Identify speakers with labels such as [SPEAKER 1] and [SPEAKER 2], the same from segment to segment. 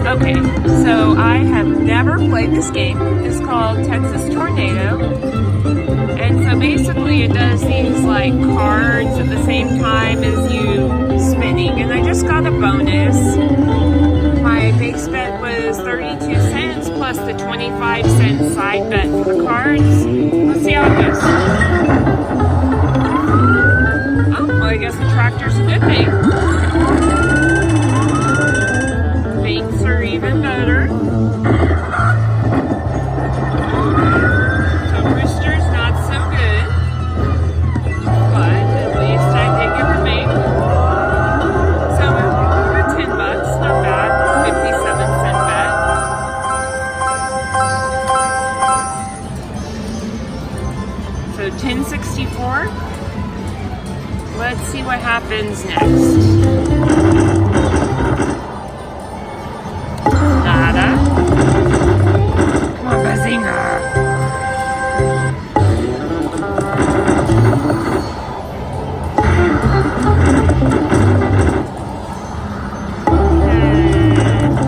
[SPEAKER 1] Okay, so I have never played this game. It's called Texas Tornado. And so basically it does these like cards at the same time as you spinning. And I just got a bonus. My base bet was 32 cents plus the 25-cent side bet for the cards. Let's see how it goes. Oh, well, I guess the tractor's a good thing. Things are even better. The rooster's not so good, but at least I did get the make. So for 10 bucks, not bad. 57-cent bet. So 10.64. Let's see what happens next. Nada. Come on, Bazinga.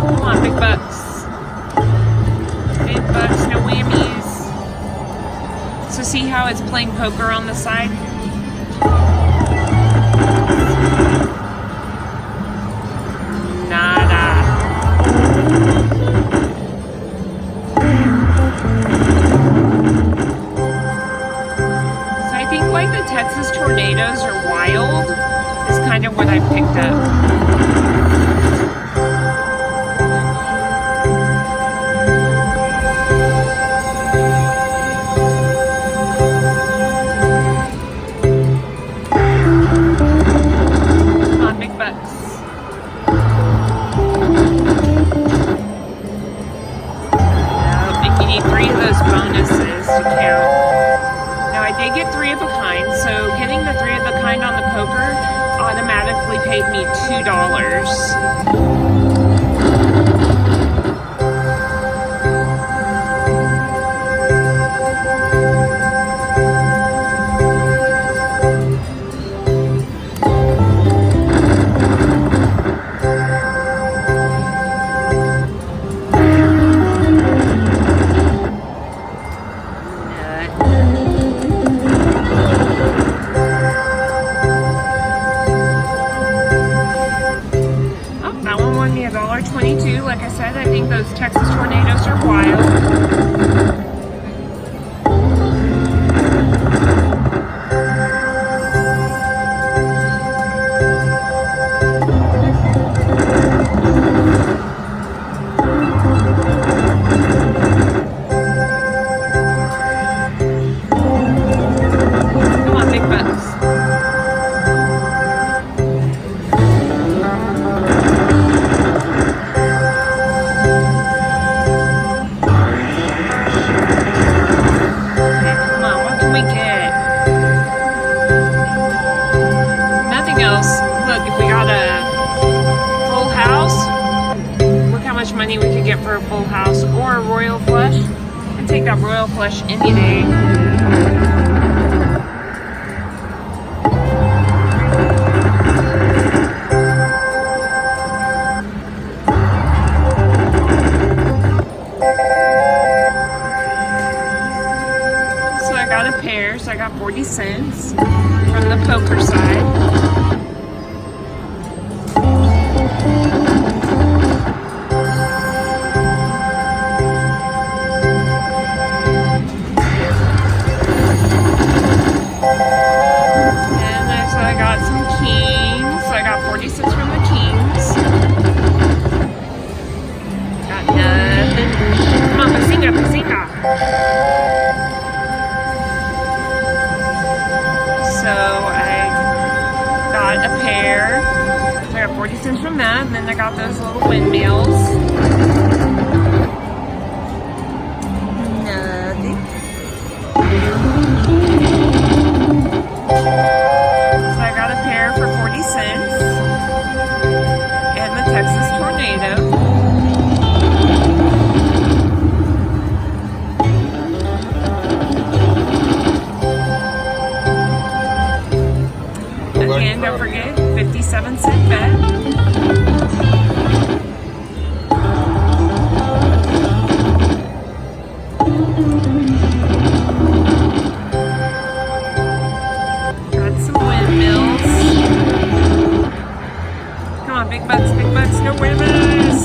[SPEAKER 1] Come on, big bucks. Big bucks, no whammies. So see how it's playing poker on the side? Texas tornadoes are wild is kind of what I picked up. Come on, big bucks. I think you need 3 of those bonuses to count. Now I did get 3 of a kind, so getting the 3 of a kind on the poker automatically paid me $2. $1.22. Like I said, I think those Texas tornadoes are wild. Come on, big bucks. Look, if we got a full house, look how much money we could get for a full house or a royal flush. I'd take that royal flush any day. So I got a pair, so I got 40 cents from the poker side. So I got a pair. So I got 40 cents from that, and then I got those little windmills. Nothing. So I got a pair for 40 cents. And the Texas Tornado. Again, don't forget, 57-cent bet. Got some windmills. Come on, big butts, no windmills.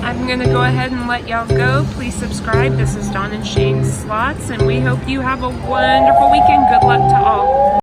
[SPEAKER 1] I'm gonna go ahead and let y'all go. Please subscribe. This is Dawn and Shane Slots, and we hope you have a wonderful weekend. Good luck to all.